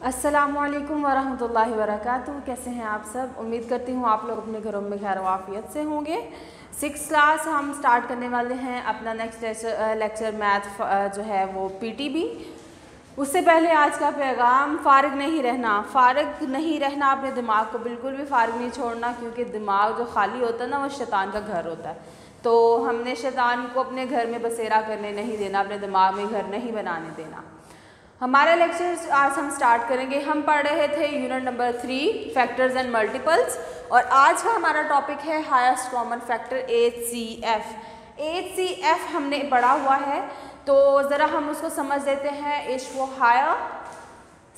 अस्सलामुअलैकुम वरहमतुल्लाहि वबरकातुहू। कैसे हैं आप सब? उम्मीद करती हूँ आप लोग अपने घरों में खैर वाफियत से होंगे। 6th क्लास हम स्टार्ट करने वाले हैं। अपना नेक्स्ट लेक्चर मैथ जो है वो पीटीबी। उससे पहले आज का पैगाम, फ़ारिग नहीं रहना। फ़ारिग नहीं रहना, अपने दिमाग को बिल्कुल भी फ़ारिग नहीं छोड़ना, क्योंकि दिमाग जो खाली होता है ना, वो शैतान का घर होता है। तो हमने शैतान को अपने घर में बसेरा करने नहीं देना, अपने दिमाग में घर नहीं बनाने देना। हमारा लेक्चर आज हम स्टार्ट करेंगे। हम पढ़ रहे थे unit number 3 factors and multiples, और आज का हमारा टॉपिक है highest common factor HCF। HCF हमने पढ़ा हुआ है, तो ज़रा हम उसको समझ लेते हैं। H for higher,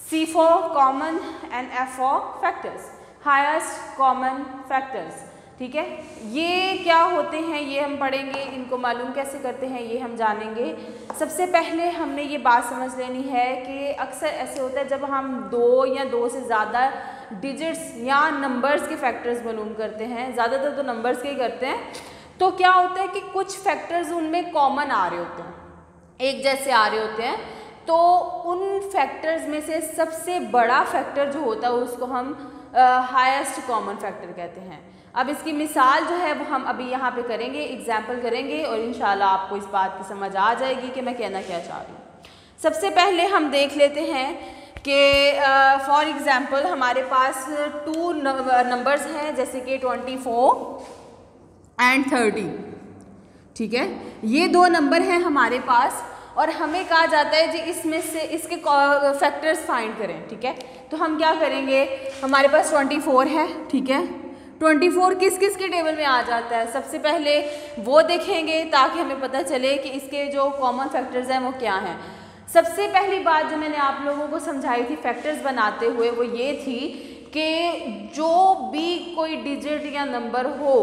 C for common and F for factors, highest common factors. ठीक है, ये क्या होते हैं ये हम पढ़ेंगे, इनको मालूम कैसे करते हैं ये हम जानेंगे। सबसे पहले हमने ये बात समझ लेनी है कि अक्सर ऐसे होता है जब हम 2 या 2 से ज़्यादा डिजिट्स या नंबर्स के फैक्टर्स मालूम करते हैं, ज़्यादातर तो नंबर्स के ही करते हैं, तो क्या होता है कि कुछ फैक्टर्स उनमें कॉमन आ रहे होते हैं, एक जैसे आ रहे होते हैं। तो उन फैक्टर्स में से सबसे बड़ा फैक्टर जो होता है उसको हम हाईएस्ट कॉमन फैक्टर कहते हैं। अब इसकी मिसाल जो है वो हम अभी यहाँ पे करेंगे, एग्जाम्पल करेंगे, और इंशाल्लाह आपको इस बात की समझ आ जाएगी कि मैं कहना क्या चाह रही हूँ। सबसे पहले हम देख लेते हैं कि फॉर एग्ज़ाम्पल हमारे पास 2 नंबर्स हैं, जैसे कि 24 एंड 30। ठीक है, ये 2 नंबर हैं हमारे पास, और हमें कहा जाता है जी इसमें से इसके फैक्टर्स फाइंड करें। ठीक है, तो हम क्या करेंगे, हमारे पास 24 है। ठीक है, 24 किस किस के टेबल में आ जाता है, सबसे पहले वो देखेंगे ताकि हमें पता चले कि इसके जो कॉमन फैक्टर्स हैं वो क्या हैं। सबसे पहली बात जो मैंने आप लोगों को समझाई थी फैक्टर्स बनाते हुए वो ये थी कि जो भी कोई डिजिट या नंबर हो,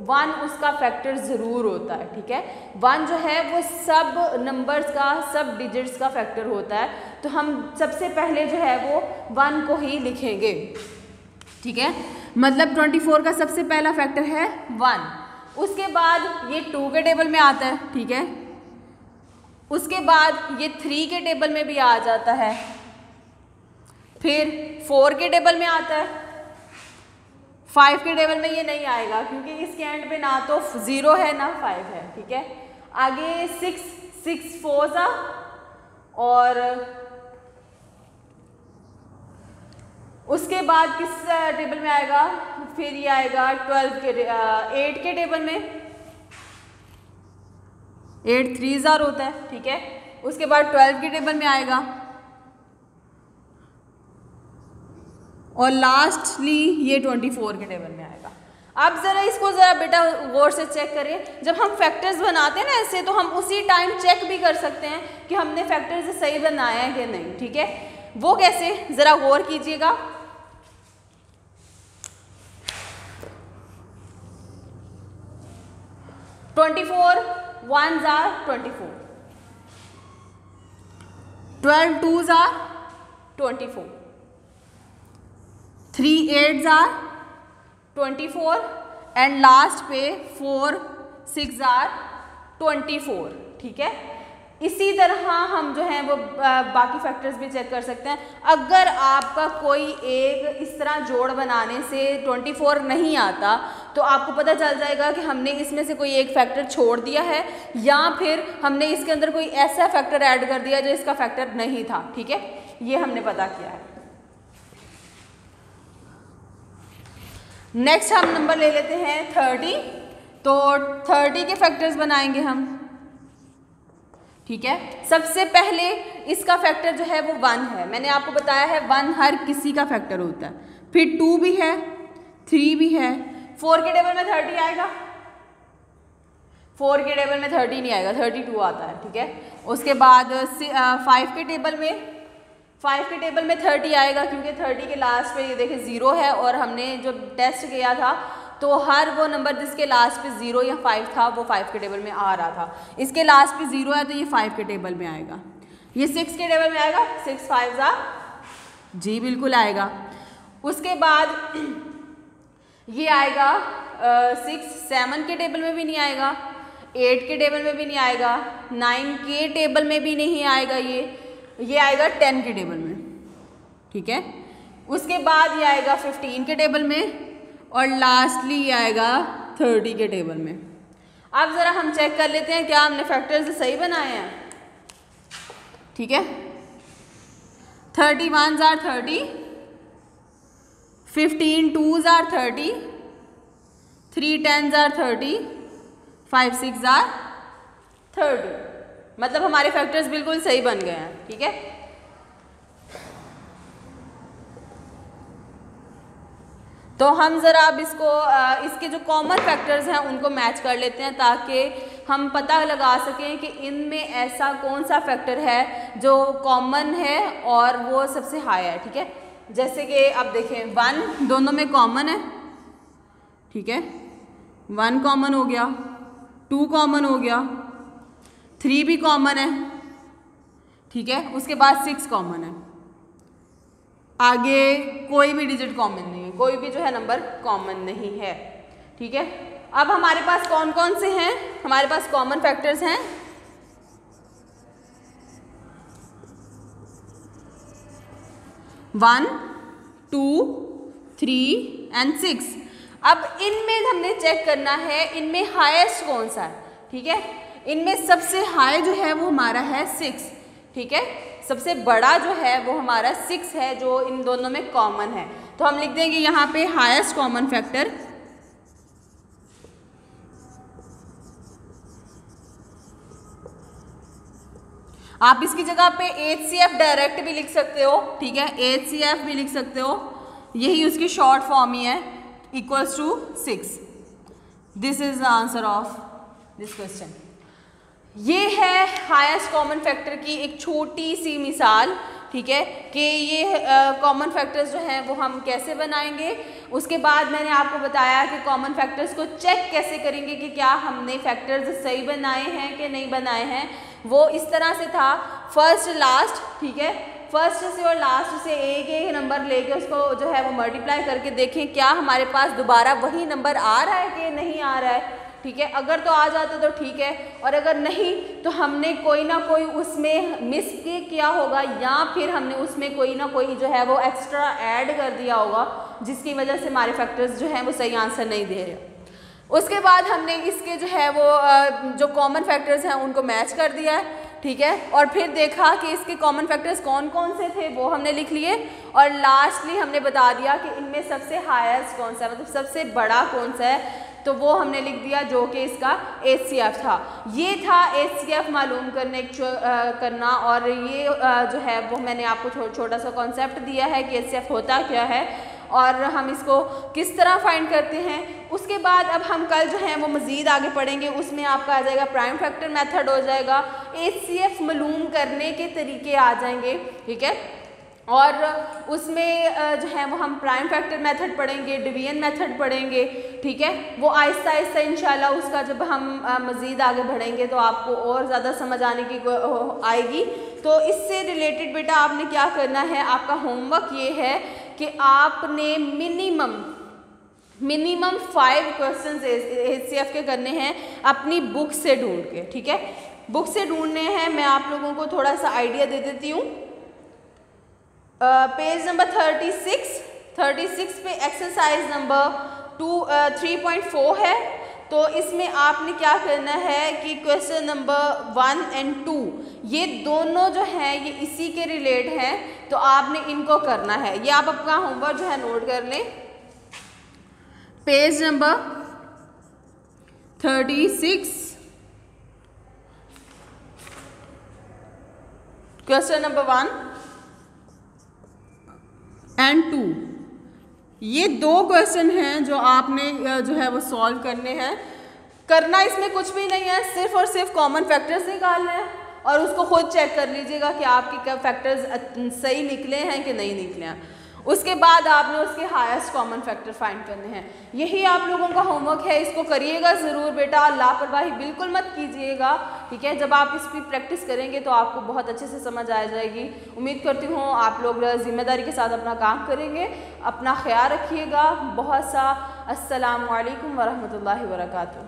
1 उसका फैक्टर ज़रूर होता है। ठीक है, 1 जो है वो सब नंबर्स का, सब डिजिट्स का फैक्टर होता है। तो हम सबसे पहले जो है वो 1 को ही लिखेंगे। ठीक है, मतलब 24 का सबसे पहला फैक्टर है 1। उसके बाद ये 2 के टेबल में आता है। ठीक है, उसके बाद ये 3 के टेबल में भी आ जाता है, फिर 4 के टेबल में आता है, 5 के टेबल में ये नहीं आएगा क्योंकि इसके एंड पे ना तो 0 है ना 5 है। ठीक है, आगे 6 4 सा, और उसके बाद किस टेबल में आएगा, फिर ये आएगा 8 के टेबल में। 8 3 ज़ार होता है। ठीक है, उसके बाद 12 के टेबल में आएगा, और लास्टली ये 24 के टेबल में आएगा। अब ज़रा इसको ज़रा बेटा गौर से चेक करें। जब हम फैक्टर्स बनाते हैं ना ऐसे, तो हम उसी टाइम चेक भी कर सकते हैं कि हमने फैक्टर्स सही बनाया है कि नहीं। ठीक है, वो कैसे, ज़रा गौर कीजिएगा। (24) 1s are 24, 12 2s are 24, 3 8s are 24, and last पे 4 6 are 24। ठीक है, इसी तरह हम जो हैं वो बाकी फैक्टर्स भी चेक कर सकते हैं। अगर आपका कोई एक इस तरह जोड़ बनाने से 24 नहीं आता, तो आपको पता चल जाएगा कि हमने इसमें से कोई एक फैक्टर छोड़ दिया है, या फिर हमने इसके अंदर कोई ऐसा फैक्टर ऐड कर दिया जो इसका फैक्टर नहीं था। ठीक है, ये हमने पता किया है। नेक्स्ट हम नंबर ले लेते हैं 30। तो 30 के फैक्टर्स बनाएंगे हम। ठीक है, सबसे पहले इसका फैक्टर जो है वो 1 है। मैंने आपको बताया है 1 हर किसी का फैक्टर होता है। फिर 2 भी है, 3 भी है। 4 के टेबल में 30 आएगा, 4 के टेबल में 30 नहीं आएगा, 32 आता है। ठीक है, उसके बाद 5 के टेबल में 30 आएगा, क्योंकि 30 के लास्ट पे ये देखें 0 है, और हमने जो टेस्ट किया था तो हर वो नंबर जिसके लास्ट पे 0 या 5 था वो 5 के टेबल में आ रहा था। इसके लास्ट पे 0 है तो ये 5 के टेबल में आएगा। ये 6 के टेबल में आएगा, 6 5 ज़ा जी बिल्कुल आएगा। उसके बाद ये आएगा 6 7 के टेबल में भी नहीं आएगा, 8 के टेबल में भी नहीं आएगा, 9 के टेबल में भी नहीं आएगा, ये आएगा 10 के टेबल में। ठीक है। उसके बाद ये आएगा 15 के टेबल में और लास्टली ये आएगा 30 के टेबल में। अब ज़रा हम चेक कर लेते हैं क्या हमने फैक्टर्स सही बनाए हैं। ठीक है, 30 1s are 30, 15 2s are 30, 3 10s are 30, 5 6s are 30। मतलब हमारे फैक्टर्स बिल्कुल सही बन गए हैं। ठीक है, तो हम ज़रा अब इसके जो कॉमन फैक्टर्स हैं उनको मैच कर लेते हैं ताकि हम पता लगा सकें कि इनमें ऐसा कौन सा फैक्टर है जो कॉमन है और वो सबसे हाई है। ठीक है, जैसे कि अब देखें 1 दोनों में कॉमन है। ठीक है, 1 कॉमन हो गया, 2 कॉमन हो गया, 3 भी कॉमन है। ठीक है, उसके बाद 6 कॉमन है, आगे कोई भी डिजिट कॉमन नहीं है, कोई भी जो है नंबर कॉमन नहीं है। ठीक है, अब हमारे पास कौन कौन से हैं, हमारे पास कॉमन फैक्टर्स हैं 1 2 3 एंड 6। अब इनमें हमने चेक करना है इनमें हाईएस्ट कौन सा है। ठीक है, इनमें सबसे हाई जो है वो हमारा है 6। ठीक है, सबसे बड़ा जो है वो हमारा 6 है जो इन दोनों में कॉमन है। तो हम लिख देंगे यहाँ पे हाईएस्ट कॉमन फैक्टर आप इसकी जगह पे HCF डायरेक्ट भी लिख सकते हो। ठीक है, HCF भी लिख सकते हो, यही उसकी शॉर्ट फॉर्म ही है, equals to 6। This is the answer of this question. ये है हाईएस्ट कॉमन फैक्टर की एक छोटी सी मिसाल। ठीक है, कि ये कॉमन फैक्टर्स जो हैं वो हम कैसे बनाएंगे। उसके बाद मैंने आपको बताया कि कॉमन फैक्टर्स को चेक कैसे करेंगे कि क्या हमने फैक्टर्स सही बनाए हैं कि नहीं बनाए हैं। वो इस तरह से था, फर्स्ट लास्ट। ठीक है, फर्स्ट से और लास्ट से एक एक नंबर लेके उसको जो है वो मल्टीप्लाई करके देखें क्या हमारे पास दोबारा वही नंबर आ रहा है कि नहीं आ रहा है। ठीक है, अगर तो आ जाता तो ठीक है, और अगर नहीं तो हमने कोई ना कोई उसमें मिस किया होगा या फिर हमने उसमें कोई ना कोई जो है वो एक्स्ट्रा ऐड कर दिया होगा जिसकी वजह से हमारे फैक्टर्स जो हैं वो सही आंसर नहीं दे रहे। उसके बाद हमने इसके जो है वो जो कॉमन फैक्टर्स हैं उनको मैच कर दिया है। ठीक है, और फिर देखा कि इसके कॉमन फैक्टर्स कौन कौन से थे वो हमने लिख लिए, और लास्टली हमने बता दिया कि इनमें सबसे हाईएस्ट कौन सा है, मतलब सबसे बड़ा कौन सा है, तो वो हमने लिख दिया जो कि इसका HCF था। ये था HCF मालूम करना, और ये जो है वो मैंने आपको छोटा सा कॉन्सेप्ट दिया है कि HCF होता क्या है और हम इसको किस तरह फाइंड करते हैं। उसके बाद अब हम कल जो है वो मज़ीद आगे पढ़ेंगे, उसमें आपका आ जाएगा प्राइम फैक्टर मेथड हो जाएगा, HCF मालूम करने के तरीके आ जाएंगे। ठीक है, और उसमें जो है वो हम प्राइम फैक्टर मेथड पढ़ेंगे, डिवीजन मेथड पढ़ेंगे। ठीक है, वो आहिस्ता आहिस्ता इंशाल्लाह उसका जब हम मज़ीद आगे बढ़ेंगे तो आपको और ज़्यादा समझ आने की आएगी। तो इससे रिलेटेड बेटा आपने क्या करना है, आपका होमवर्क ये है कि आपने मिनिमम 5 क्वेश्चन HCF के करने हैं अपनी बुक से ढूंढ के। ठीक है, बुक से ढूंढने हैं। मैं आप लोगों को थोड़ा सा आइडिया दे देती हूँ। पेज नंबर 36 पे एक्सरसाइज नंबर 3.4 है। तो इसमें आपने क्या करना है कि क्वेश्चन नंबर 1 और 2 ये दोनों जो हैं ये इसी के रिलेट हैं, तो आपने इनको करना है। ये आप अपना होमवर्क जो है नोट कर लें। Page number 36 question number 1 and 2 ये 2 क्वेश्चन हैं जो आपने जो है वो सॉल्व करने हैं। करना इसमें कुछ भी नहीं है, सिर्फ और सिर्फ कॉमन फैक्टर्स निकालने हैं और उसको खुद चेक कर लीजिएगा कि आपके फैक्टर्स सही निकले हैं कि नहीं निकले हैं। उसके बाद आपने उसके हाईएस्ट कॉमन फैक्टर फाइंड करने हैं। यही आप लोगों का होमवर्क है, इसको करिएगा ज़रूर बेटा, लापरवाही बिल्कुल मत कीजिएगा। ठीक है, जब आप इसकी प्रैक्टिस करेंगे तो आपको बहुत अच्छे से समझ आ जाएगी। उम्मीद करती हूँ आप लोग ज़िम्मेदारी के साथ अपना काम करेंगे। अपना ख्याल रखिएगा बहुत सा। अस्सलामु अलैकुम वरहमतुल्लाहि वबरकातुहू।